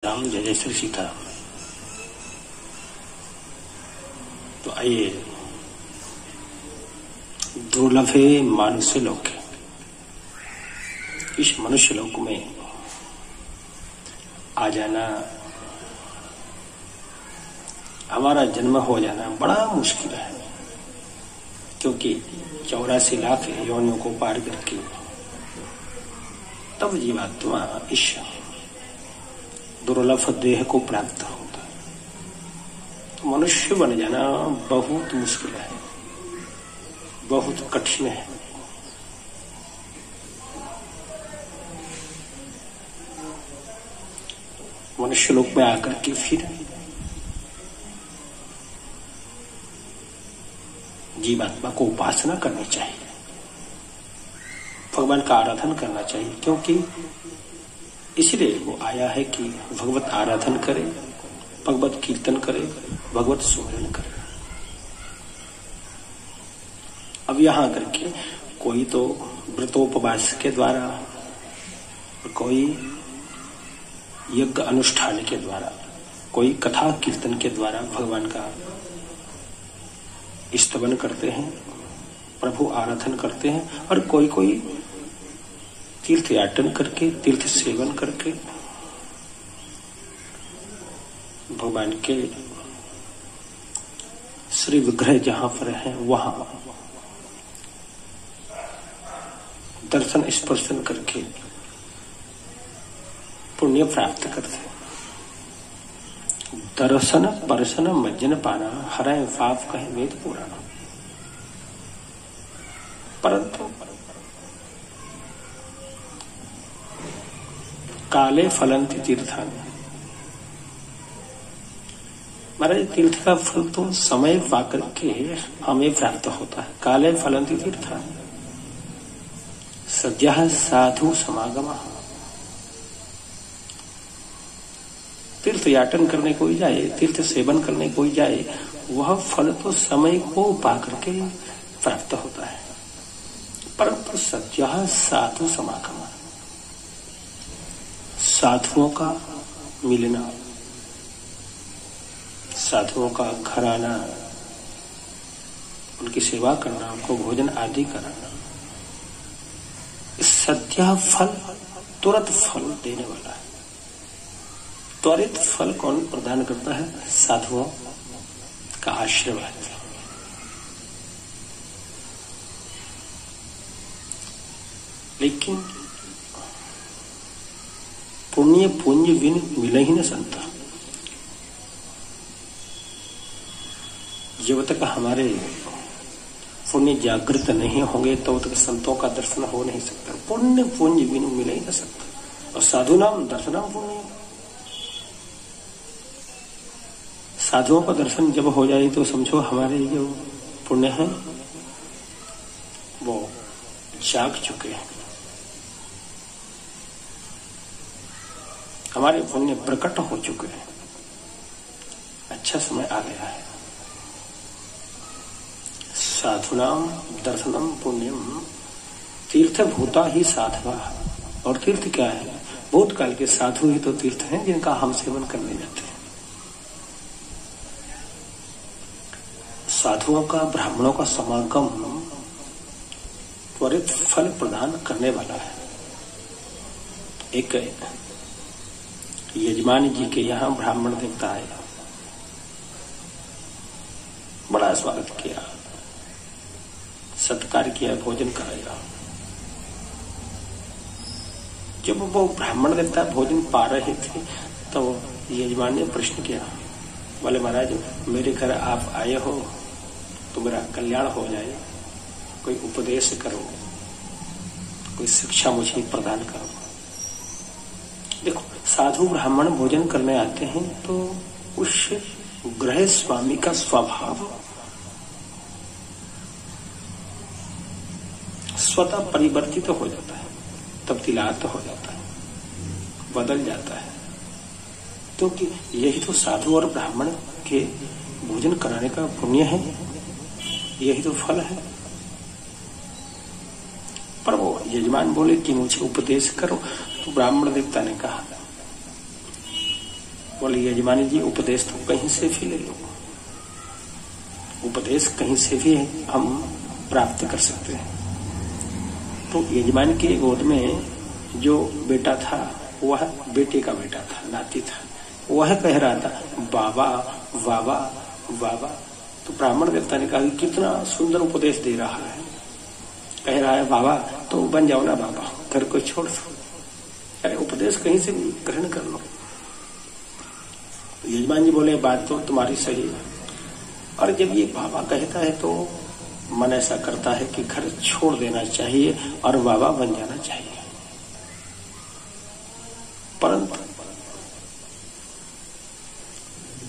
राम जय जय श्री सीता। तो आइए दुर्लभ है मनुष्य लोक, इस मनुष्य लोक में आ जाना, हमारा जन्म हो जाना बड़ा मुश्किल है, क्योंकि 84 लाख योनियों को पार करके तब जीवात्मा इस दुर्लभ देह को प्राप्त होता है। तो मनुष्य बन जाना बहुत मुश्किल है, बहुत कठिन है। मनुष्य लोक में आकर के फिर जीवात्मा को उपासना करनी चाहिए, भगवान का आराधन करना चाहिए, क्योंकि इसलिए वो आया है कि भगवत आराधन करे, भगवत कीर्तन करे, भगवत सुमिरन करे। अब यहां करके कोई तो व्रतोपवास के द्वारा, कोई यज्ञ अनुष्ठान के द्वारा, कोई कथा कीर्तन के द्वारा भगवान का स्तवन करते हैं, प्रभु आराधन करते हैं, और कोई कोई तीर्थ याटन करके, तीर्थ सेवन करके भगवान के श्री विग्रह जहां पर है वहां दर्शन स्पर्शन करके पुण्य प्राप्त करते। दर्शन परसन मज्जन पाना हरय पाप कहे वेद पुराण। परंतु काले फलंति तीर्थानि, महाराज तीर्थ का फल तो समय पाकर के हमें प्राप्त होता है। काले फलंति तीर्थानि सद्यः साधु समागमः। तीर्थ याटन करने कोई जाए, तीर्थ सेवन करने कोई जाए, वह फल तो समय को पाकर के प्राप्त होता है, परंतु सद्यः साधु समागमः, साधुओं का मिलना, साधुओं का घर आना, उनकी सेवा करना, उनको भोजन आदि कराना, सद्य फल तुरंत फल देने वाला है। त्वरित फल कौन प्रदान करता है? साधुओं का आशीर्वाद। लेकिन पुण्य पुण्य बिन मिले ही न संता। जब तक हमारे पुण्य जागृत नहीं होंगे तब तक संतों का दर्शन हो नहीं सकता। पुण्य पुण्य बिन मिले ही न सकता। और साधु नाम दर्शनम पुण्य, साधुओं का दर्शन जब हो जाए तो समझो हमारे जो पुण्य है वो जाग चुके हैं, हमारे पुण्य प्रकट हो चुके हैं। अच्छा समय आ गया है। साधुनाम दर्शनम पुण्यम तीर्थ भूता ही साधवा। और तीर्थ क्या है? भूतकाल के साधु ही तो तीर्थ हैं जिनका हम सेवन करने जाते हैं। साधुओं का, ब्राह्मणों का समागम त्वरित फल प्रदान करने वाला है। एक यजमान जी के यहाँ ब्राह्मण देवता आए, बड़ा स्वागत किया, सत्कार किया, भोजन कराया। जब वो ब्राह्मण देवता भोजन पा रहे थे तो यजमान ने प्रश्न किया, बोले महाराज मेरे घर आप आए हो तो मेरा कल्याण हो जाए, कोई उपदेश करो, कोई शिक्षा मुझे प्रदान करो। देखो, साधु ब्राह्मण भोजन करने आते हैं तो उस गृह स्वामी का स्वभाव स्वतः परिवर्तित हो जाता है, तब्दीलात हो जाता है, बदल जाता है। क्योंकि यही तो साधु और ब्राह्मण के भोजन कराने का पुण्य है, यही तो फल है। पर वो यजमान बोले कि मुझे उपदेश करो, तो ब्राह्मण देवता ने कहा बोले यजमानी जी उपदेश तो कहीं से भी ले लो, उपदेश कहीं से भी हम प्राप्त कर सकते हैं। तो यजमान की गोद में जो बेटा था वह बेटे का बेटा था, नाती था, वह कह रहा था बाबा बाबा बाबा। तो ब्राह्मण देवता ने कहा कितना सुंदर उपदेश दे रहा है, कह रहा है बाबा तो बन जाओ ना बाबा, घर को छोड़ दो, अरे उपदेश कहीं से ग्रहण कर लो। यजमान जी बोले बात तो तुम्हारी सही है, और जब ये बाबा कहता है तो मन ऐसा करता है कि घर छोड़ देना चाहिए और बाबा बन जाना चाहिए। परंतु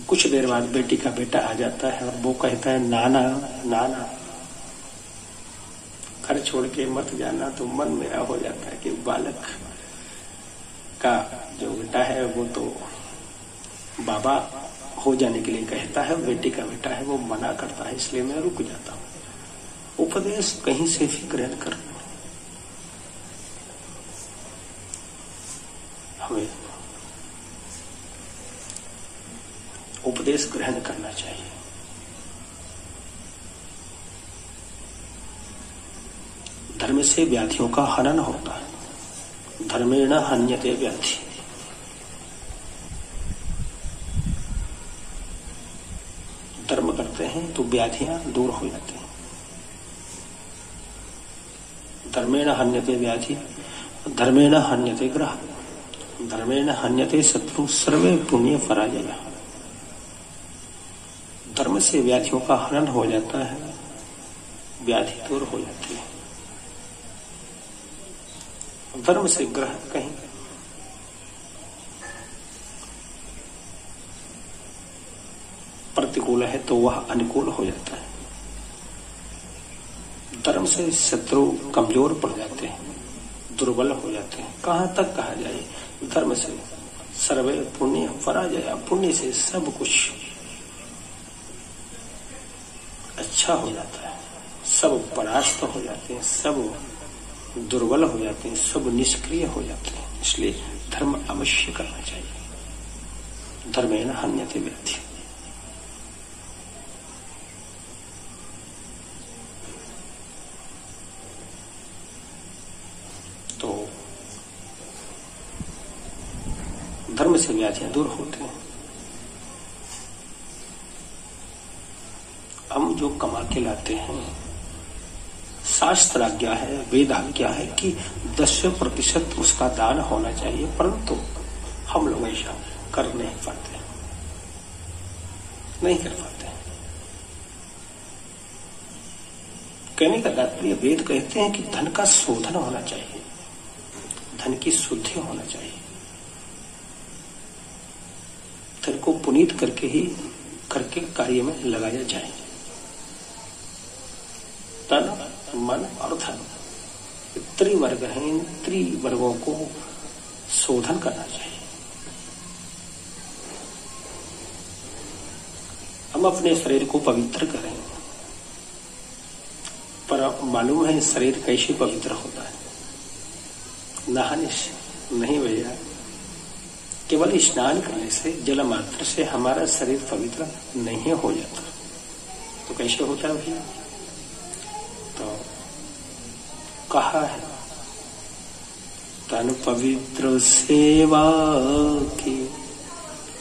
कुछ देर बाद बेटी का बेटा आ जाता है और वो कहता है नाना नाना घर छोड़ के मत जाना। तो मन में हो जाता है कि बालक का जो बेटा है वो तो बाबा हो जाने के लिए कहता है, बेटी का बेटा है वो मना करता है, इसलिए मैं रुक जाता हूं। उपदेश कहीं से भी ग्रहण कर हमें उपदेश ग्रहण करना चाहिए। धर्म से व्याधियों का हनन होता है, धर्मेण हन्यते व्याधि। धर्म करते हैं तो व्याधियां दूर हो जाती हैं। धर्मेण हन्यते व्याधि, धर्मेण हन्यते ग्रह, धर्मेण हन्यते शत्रु सर्वे पुण्य पराजय। धर्म से व्याधियों का हनन हो जाता है, व्याधि दूर हो जाती है। धर्म से ग्रह कहीं प्रतिकूल है तो वह अनुकूल हो जाता है। धर्म से शत्रु कमजोर पड़ जाते हैं, दुर्बल हो जाते हैं। कहां तक कहा जाए, धर्म से सर्वे पुण्य पराजय, पुण्य से सब कुछ अच्छा हो जाता है, सब परास्त हो जाते हैं, सब दुर्बल हो जाते हैं, सब निष्क्रिय हो जाते हैं। इसलिए धर्म अवश्य करना चाहिए। धर्मेण हन्यते व्याधि। तो धर्म से व्याधियां दूर होते हैं। हम जो कमा के लाते हैं, शास्त्र आज्ञा है, वेद आज्ञा है कि 10% उसका दान होना चाहिए, परंतु हम लोग ऐसा कर नहीं पाते, नहीं कर पाते। कहने का तात्पर्य, वेद कहते हैं कि धन का शोधन होना चाहिए, धन की शुद्धि होना चाहिए। धन को पुनीत करके ही करके कार्य में लगाया जाए। तन मन और धन त्रिवर्ग है, इन त्रिवर्गों को शोधन करना चाहिए। हम अपने शरीर को पवित्र करें, पर मालूम है शरीर कैसे पवित्र होता है? नहाने से नहीं भैया, केवल स्नान करने से, जल मात्र से हमारा शरीर पवित्र नहीं हो जाता। तो कैसे होता है भैया? तो कहा है तन पवित्र सेवा की।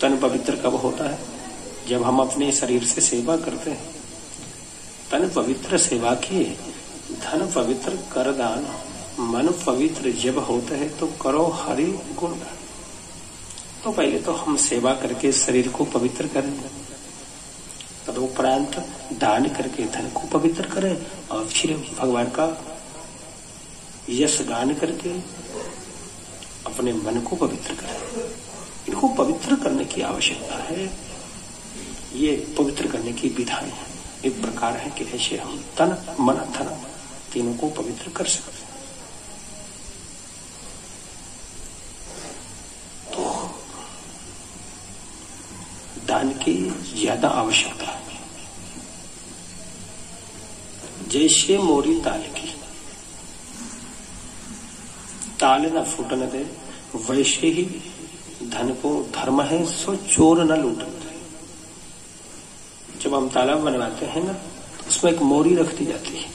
तन पवित्र कब होता है? जब हम अपने शरीर से सेवा करते हैं। तन पवित्र सेवा की, धन पवित्र कर दान, मन पवित्र जब होता है तो करो हरि गुण। तो पहले तो हम सेवा करके शरीर को पवित्र करेंगे, तदुपरांत दान करके धन को पवित्र करें, और फिर भगवान का यश गान करके अपने मन को पवित्र करें। इनको पवित्र करने की आवश्यकता है। ये पवित्र करने की विधाएं हैं, एक प्रकार है कि ऐसे हम तन मन धन तीनों को पवित्र कर सकते हैं। तो दान की ज्यादा आवश्यकता है। जैसे मोरी ताल की, ताल न फूटने दे, वैसे ही धन को धर्म है सो चोर न लूटत। जब हम तालाब बनवाते हैं ना, तो उसमें एक मोरी रख दी जाती है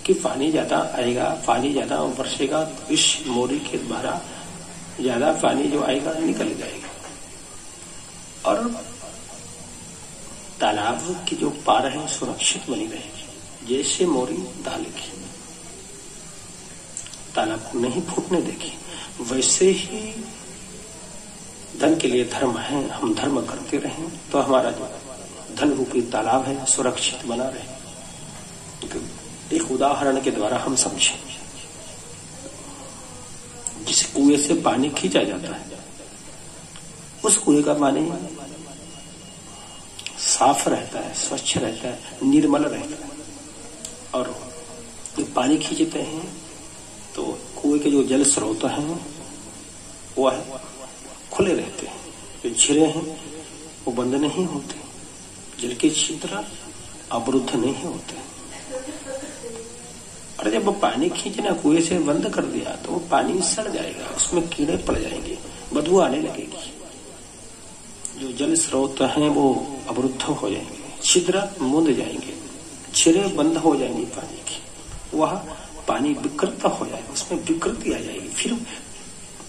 कि पानी ज्यादा आएगा, पानी ज्यादा बरसेगा तो इस मोरी के द्वारा ज्यादा पानी जो आएगा निकल जाएगा। और तालाब की जो पार है सुरक्षित बनी रहेगी। जैसे मोरी डालेगी, तालाब को नहीं फूटने देगी, वैसे ही धन के लिए धर्म है। हम धर्म करते रहें तो हमारा जो धन रूपी तालाब है सुरक्षित बना रहे। एक उदाहरण के द्वारा हम समझें। जिस कुएं से पानी खींचा जाता है, उस कुएं का पानी साफ रहता है, स्वच्छ रहता है, निर्मल रहता है। और जब पानी खींचते हैं तो कुएं के जो जल स्रोत हैं वह खुले रहते हैं। जो झिरे हैं वो बंद नहीं होते, जल के छिद्र अवरुद्ध नहीं होते। और जब वो पानी खींचना कुएं से बंद कर दिया तो वो पानी सड़ जाएगा, उसमें कीड़े पड़ जाएंगे, बदबू आने लगेगी। जो जल स्रोत हैं वो अवरुद्ध हो जाएंगे, छिद्र मूंद जाएंगे, छिरे बंद हो जाएंगी पानी की, वह पानी विकृत हो जाएगा, उसमें विकृति आ जाएगी, फिर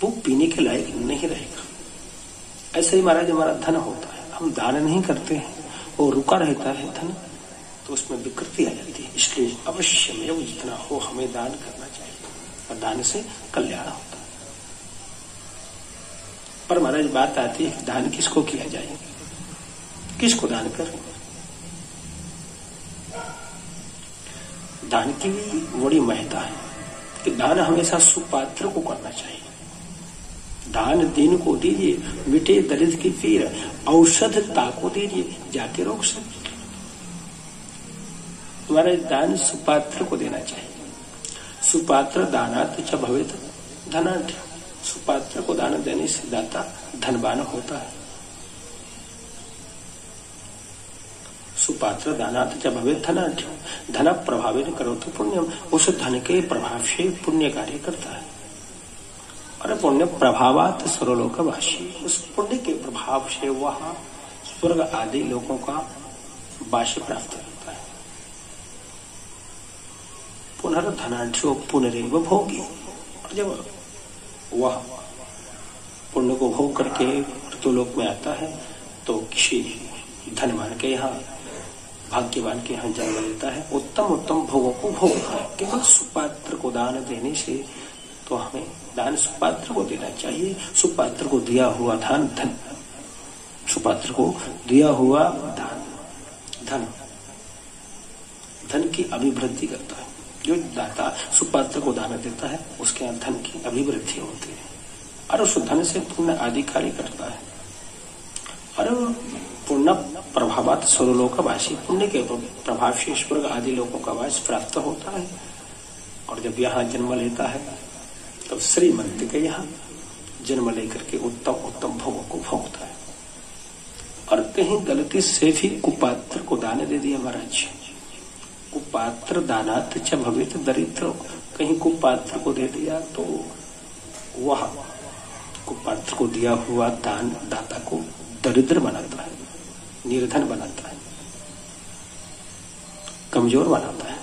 वो पीने के लायक नहीं रहेगा। ऐसे ही महाराज हमारा धन होता है, हम दान नहीं करते हैं, वो रुका रहता है धन, तो उसमें विकृति आ जाती है। इसलिए अवश्य में जितना हो हमें दान करना चाहिए, और दान से कल्याण होता है। पर महाराज बात आती है कि दान किसको किया जाए, किसको दान करें। दान की भी बड़ी महत्ता है कि दान हमेशा सुपात्र को करना चाहिए। दान दीन को दीजिए, मिटे दरिद्र की पीर, औषध ताको दीजिए, जाके रोक सकते। तुम्हारा दान सुपात्र को देना चाहिए। सुपात्र दानात् च भवेत् धनाढ्य। सुपात्र को दान देने से दाता धनवान होता है। सुपात्र दानात् च भवेत् धनाढ्य। धन प्रभावेन करोतु पुण्यम। उस धन के प्रभाव से पुण्य कार्य करता है। और पुण्य प्रभावात सर्वलोकवासी, उस पुण्य के प्रभाव से वह स्वर्ग आदि लोगों का वासी प्राप्त करता है। पुनर्धनाढ्यो पुनरेव भोगी। और जब वह पुण्य को भोग करके मृत्युलोक में आता है तो किसी धनवान के यहाँ, भाग्यवान के यहाँ जन्म लेता है, उत्तम उत्तम भोगों को भोगता है। केवल सुपात्र को दान देने से तो हमें दान सुपात्र को देना चाहिए। सुपात्र को दिया हुआ दान धन, सुपात्र को दिया हुआ दान धन, धन की अभिवृद्धि करता है। जो दाता सुपात्र को दान देता है उसके यहाँ धन की अभिवृद्धि होती है और उस धन से पुण्य आदि कार्य करता है। और पुण्य प्रभावात सर्वलोकवासी, पुण्य के प्रभाव से स्वर्ग आदि लोगों का वास प्राप्त होता है। और जब यहाँ जन्म लेता है तब श्रीमंत के यहाँ जन्म लेकर के उत्तम उत्तम भोगों को भोगता है। और कहीं गलती से भी कुपात्र को दान दे दिया महाराज, कुपात्र दानात् च भवेत् दरिद्र। कहीं कुपात्र को दे दिया तो वह कुपात्र को दिया हुआ दान दाता को दरिद्र बनाता है, निर्धन बनाता है, कमजोर बनाता है।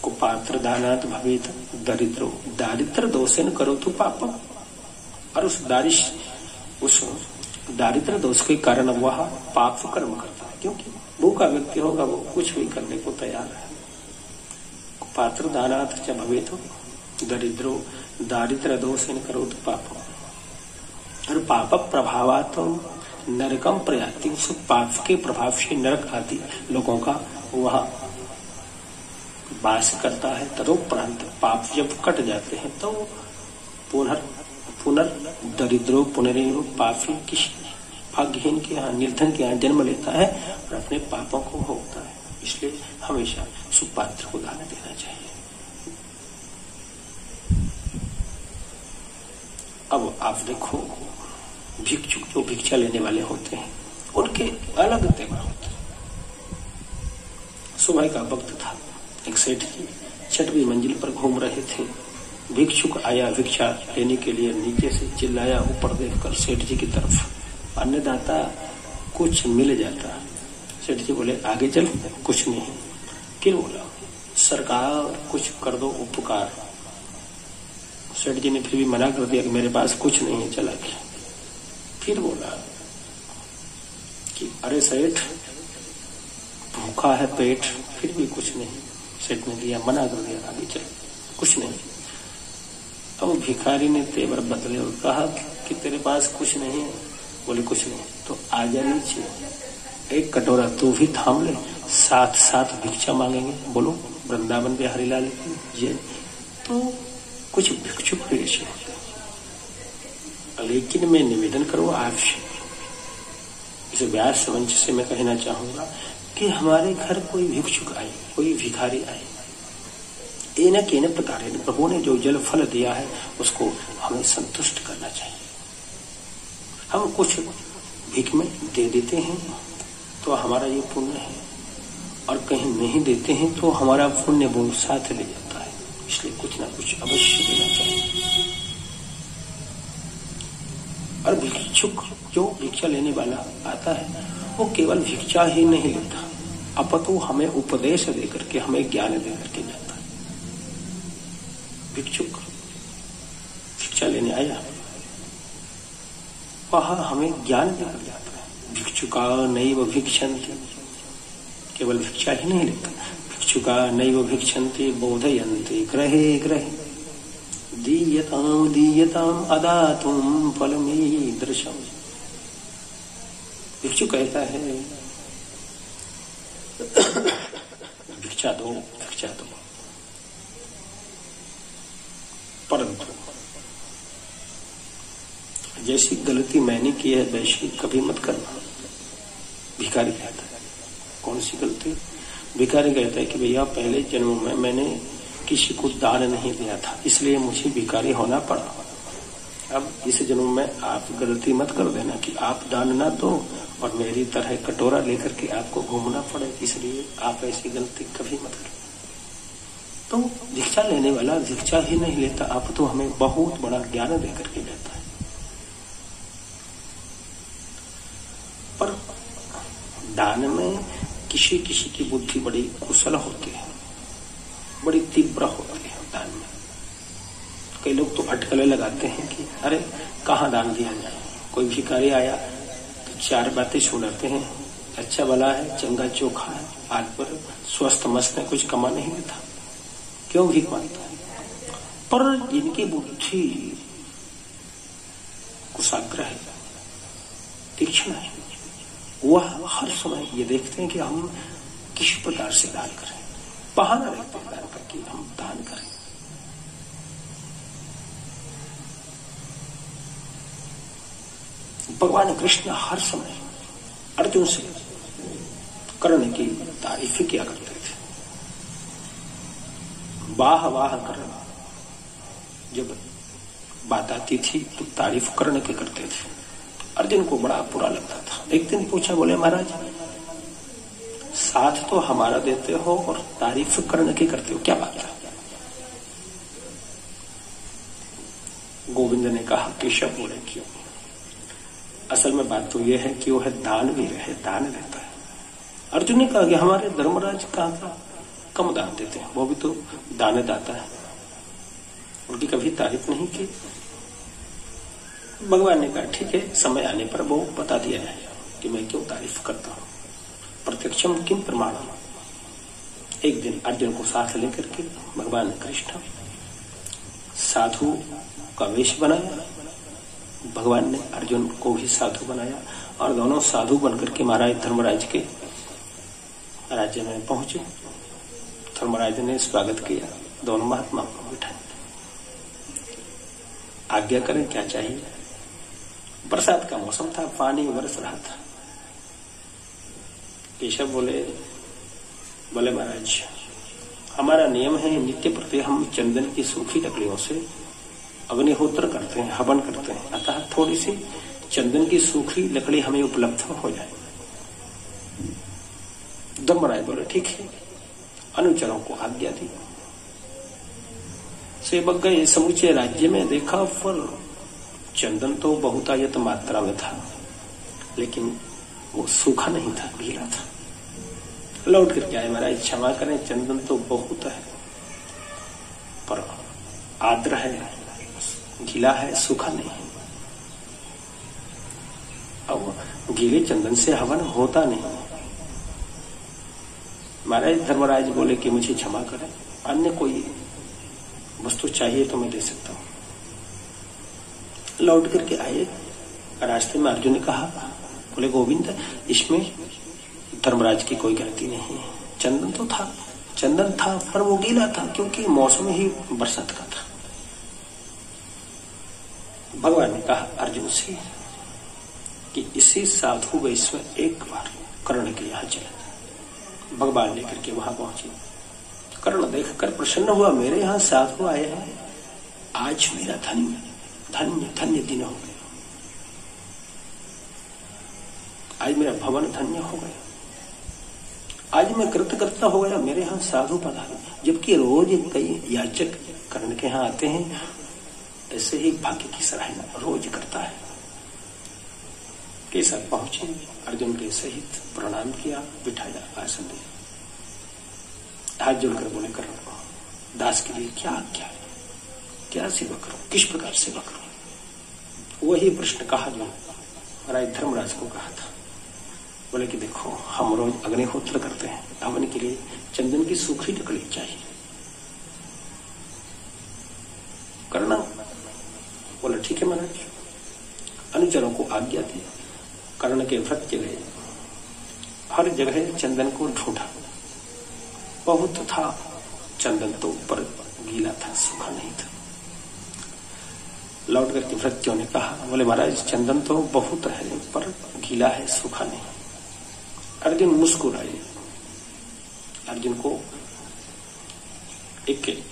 कुपात्र दानात् भवेत् दरिद्रो। दारिद्र दोषेन करोतु पापम। और उस दारिद्र दोष के कारण वह पाप कर्म करता है, क्योंकि भूखा व्यक्ति होगा वो कुछ भी करने को तैयार है। कुपात्र दानात् च भवेत् दरिद्रो दारिद्र दोषेन करोतु पापम। और पाप प्रभावात् नरकम प्रयाति। उस पाप के प्रभाव से नरक आदि लोगों का वह वास करता है। तदोपरांत पाप जब कट जाते हैं तो पुनर्दरिद्रो पुनरेव पापी, किसी भाग्यहीन के यहाँ, निर्धन के यहाँ जन्म लेता है और अपने पापों को भोगता है। इसलिए हमेशा सुपात्र को दान देना चाहिए। अब आप देखो, भिक्षुक जो भिक्षा लेने वाले होते हैं उनके अलग तेवर होते हैं। सुबह का वक्त था, एक सेठ जी 6वीं मंजिल पर घूम रहे थे भिक्षुक आया भिक्षा लेने के लिए, नीचे से चिल्लाया, ऊपर देखकर सेठ जी की तरफ, अन्नदाता कुछ मिल जाता। सेठ जी बोले आगे चल, कुछ नहीं। फिर बोला सरकार कुछ कर दो उपकार। सेठ जी ने फिर भी मना कर दिया कि मेरे पास कुछ नहीं है, चला गया। फिर बोला कि अरे सेठ भूखा है पेट, फिर भी कुछ नहीं। सेठ ने दिया, मना कर दिया, आगे चल, कुछ नहीं। अब भिखारी ने तेवर बदले और कहा कि तेरे पास कुछ नहीं है? बोले कुछ नहीं। तो आजा नीचे, एक कटोरा तू भी थाम ले, साथ साथ भिक्षा मांगेंगे। बोलो वृंदावन बिहारी लाल की जय। तो कुछ भिक्षुक भी ऐसे, लेकिन मैं निवेदन करूं आपसे, इस व्यास मंच से मैं कहना चाहूंगा कि हमारे घर कोई भिक्षुक आए, कोई भिखारी आए, न के न प्रकार प्रभु ने जो जल फल दिया है उसको हमें संतुष्ट करना चाहिए। हम कुछ भीख में दे देते हैं तो हमारा ये पुण्य है, और कहीं नहीं देते हैं तो हमारा पुण्य वो साथ ले जाता है। इसलिए कुछ ना कुछ अवश्य देना चाहिए। और भिक्षुक जो भिक्षा लेने वाला आता है वो केवल भिक्षा ही नहीं लेता, अपितु हमें उपदेश देकर के, हमें ज्ञान देकर के जाता है। भिक्षुक भिक्षा लेने आया, वह हमें ज्ञान देकर जाता है। भिक्षुका नैव भिक्षन्ति, केवल भिक्षा ही नहीं लेता। भिक्षुका नैव भिक्षन्ति बोधयन्ति ग्रहे ग्रहे दीयताम दीयताम अदातुम फलमीदृशम्। भिक्षु कहता है भिक्षा दो, भिक्षा दो, परंतु जैसी गलती मैंने की है वैसी कभी मत करना। भिखारी कहता है कौन सी गलती? भिखारी कहता है कि भैया पहले जन्म में मैंने किसी को दान नहीं दिया था, इसलिए मुझे भिखारी होना पड़ा। अब इस जन्म में आप गलती मत कर देना कि आप दान ना दो और मेरी तरह कटोरा लेकर के आपको घूमना पड़े, इसलिए आप ऐसी गलती कभी मत करो। तो भिक्षा लेने वाला भिक्षा ही नहीं लेता, आप तो हमें बहुत बड़ा ज्ञान देकर के जाता है। पर दान में किसी किसी की बुद्धि बड़ी कुशल होती है, बड़ी तीव्र होती है दान में। कई लोग तो अटकलें लगाते हैं कि अरे कहाँ दान दिया जाए। कोई भिखारी आया तो चार बातें सुनाते हैं, अच्छा भला है, चंगा चोखा है, आज पर स्वस्थ मस्त है, कुछ कमा नहीं देता, क्यों भीख मांगता है? पर जिनकी बुद्धि कुशाग्र है, तीक्ष्ण है, वह हर समय ये देखते हैं कि हम किस प्रकार से दान करें, बहाना रखते हैं दान करके हम दान करें। भगवान कृष्ण हर समय अर्जुन से कर्ण की तारीफ किया करते थे, वाह वाह कर्ण। जब बात आती थी तो तारीफ कर्ण के करते थे। अर्जुन को बड़ा बुरा लगता था। एक दिन पूछा, बोले महाराज साथ तो हमारा देते हो और तारीफ कर्ण की करते हो, क्या बात है? गोविंद ने कहा, केशव बोले क्यों? असल में बात तो यह है कि वह दान भी रहे, दान देता है। अर्जुन ने कहा कि हमारे धर्मराज कहाँ कम दान देते हैं, वो भी तो दान दाता है, उनकी कभी तारीफ नहीं की। भगवान ने कहा ठीक है, समय आने पर वो बता दिया जाएगा कि मैं क्यों तारीफ करता हूं। प्रत्यक्षम किम प्रमाणम। एक दिन अर्जुन को साथ लेकर के भगवान कृष्ण साधु का वेश बनाया। भगवान ने अर्जुन को भी साधु बनाया और दोनों साधु बनकर के महाराज धर्मराज के राज्य में पहुंचे। धर्मराज ने स्वागत किया, दोनों महात्मा को बिठाया, आज्ञा करें क्या चाहिए। बरसात का मौसम था, पानी बरस रहा था। केशव बोले महाराज हमारा नियम है, नित्य प्रति हम चंदन की सूखी लकड़ियों से अग्निहोत्र करते हैं, हवन करते हैं, अतः थोड़ी सी चंदन की सूखी लकड़ी हमें उपलब्ध हो जाए। धर्मराज बोले ठीक है, अनुचरों को आज्ञा दी। सेवक गए समूचे राज्य में, देखा फल चंदन तो बहुतायत मात्रा में था, लेकिन वो सूखा नहीं था, गीला था। लौट करके आए, महाराज क्षमा करें, चंदन तो बहुत है पर आर्द्र है, गीला है, सूखा नहीं है। अब गीले चंदन से हवन होता नहीं। महाराज धर्मराज बोले कि मुझे क्षमा करें, अन्य कोई वस्तु चाहिए तो मैं दे सकता हूं। लौट करके आए, रास्ते में अर्जुन ने कहा, बोले गोविंद इसमें धर्मराज की कोई गलती नहीं है, चंदन तो था, चंदन था पर वो गीला था क्योंकि मौसम ही बरसात का था। भगवान ने कहा अर्जुन से कि इसी साधु वेश में एक बार कर्ण के यहां चले। भगवान लेकर के वहां पहुंचे। कर्ण देखकर प्रसन्न हुआ, मेरे यहां साधु आए हैं, आज मेरा धन्य धन्य धन्य दिन हो गया, आज मेरा भवन धन्य हो गया, आज मैं कृतकृत्य हो गया, मेरे यहां साधु पधारे। जबकि रोज कई याचक कर्ण के यहां आते हैं, ऐसे ही भाग्य की सराहना रोज करता है। केसर पहुंचे, अर्जुन के सहित प्रणाम किया, बिठाया, आसन दिया, हाथ जोड़कर बोले कर्ण दास के लिए क्या आज्ञा है, क्या सेवा करूं, किस प्रकार सेवा करूं। वही प्रश्न कहा जो महाराज धर्मराज को कहा था। बोले कि देखो हम रोज अग्निहोत्र करते हैं, हवन के लिए चंदन की सूखी लकड़ी चाहिए। करना बोला ठीक है महाराज। अनुचरों को आज्ञा दी, कर्ण के व्रत चले, हर जगह चंदन को ढूंढा, बहुत था चंदन तो पर गीला था, सूखा नहीं था। लौट करके भृत्यों ने कहा, बोले महाराज चंदन तो बहुत है पर गीला है, सूखा नहीं। अर्जुन मुस्कुराए। अर्जुन को एक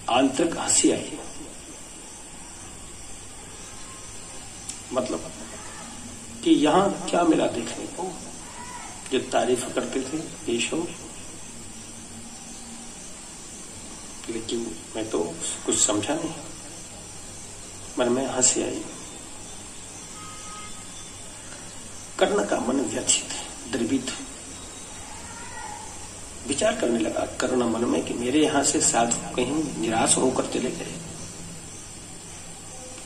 आंतरिक हंसी आई, मतलब कि यहां क्या मिला देखने को, जो तारीफ करते थे यशो, लेकिन मैं तो कुछ समझा नहीं, मन में हंसी आई। कर्ण का मन व्यथित, द्रवित, विचार करने लगा कर्ण मन में कि मेरे यहां से साधु कहीं निराश होकर चले गए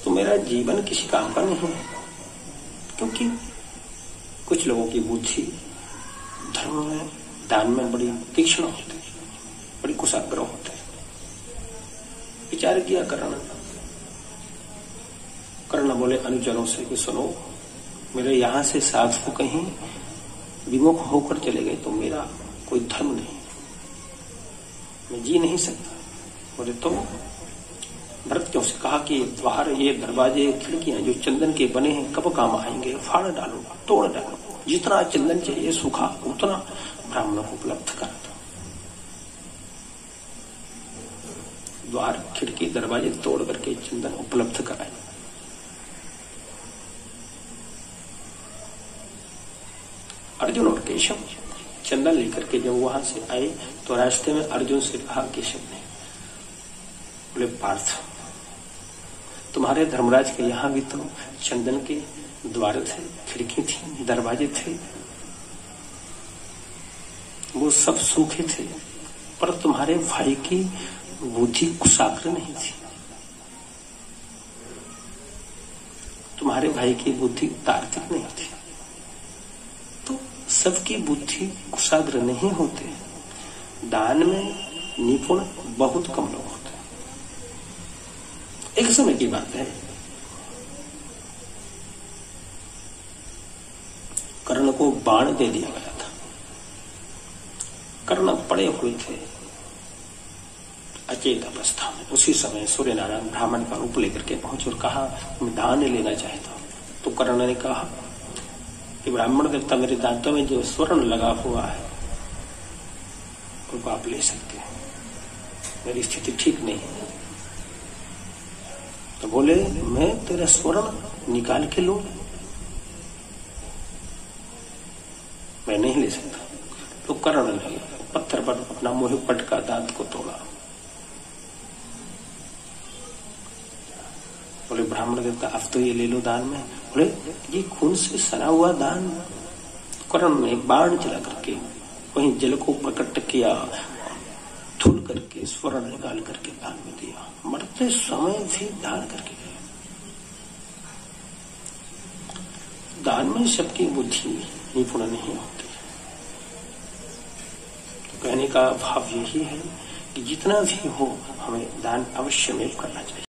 तो मेरा जीवन किसी काम का नहीं है। क्योंकि कुछ लोगों की बुद्धि धर्म में, दान में बड़ी तीक्ष्ण होती है, बड़ी कुशाग्र होते है। विचार किया कर्ण बोले अनुचरों से कि सुनो, मेरे यहां से साधु कहीं विमुख होकर चले गए तो मेरा कोई धर्म नहीं, मैं जी नहीं सकता। बोले तो भृत्यों से कहा कि द्वार, ये दरवाजे, खिड़कियां जो चंदन के बने हैं कब काम आएंगे, फाड़ डालो, तोड़ डालो, जितना चंदन चाहिए सूखा उतना ब्राह्मणों को उपलब्ध कर दो। द्वार, खिड़की, दरवाजे तोड़ करके चंदन उपलब्ध कराए। अर्जुन और केशव चंदन लेकर के जब वहां से आए तो रास्ते में अर्जुन से कहा केशव ने, बोले पार्थ तुम्हारे धर्मराज के यहां भी तो चंदन के द्वार थे, खिड़की थी, दरवाजे थे, वो सब सूखे थे, पर तुम्हारे भाई की बुद्धि कुशाग्र नहीं थी, तुम्हारे भाई की बुद्धि तार्किक नहीं थी। तो सबकी बुद्धि कुशाग्र नहीं होते, दान में निपुण बहुत कम लोग होते। एक समय की बात है, कर्ण को बाण दे दिया गया था। कर्ण पड़े हुए थे अचेत अवस्था में। उसी समय सूर्य नारायण ब्राह्मण का रूप लेकर के पहुंचे और कहा मैं दान लेना चाहता हूं। तो कर्ण ने कहा कि ब्राह्मण देवता, मेरे दांतों में जो स्वर्ण लगा हुआ है उनको आप ले सकते हैं, मेरी स्थिति ठीक नहीं है। तो बोले मैं तेरा स्वर्ण निकाल के लूं, मैं नहीं ले सकता। तो कर्ण ने पत्थर पर अपना मुंह पटका, दांत को तोड़ा। बोले ब्राह्मण देवता अब तो ये ले लो दान में। बोले ये खून से सना हुआ दान। कर्ण ने बाण चला करके वहीं जल को प्रकट किया, धुल करके स्वर्ण निकाल करके दान में दिया। मरते समय भी दान करके गए। दान में सबकी बुद्धि निपुण नहीं होती। तो कहने का भाव यही है कि जितना भी हो हमें दान अवश्य में करना चाहिए।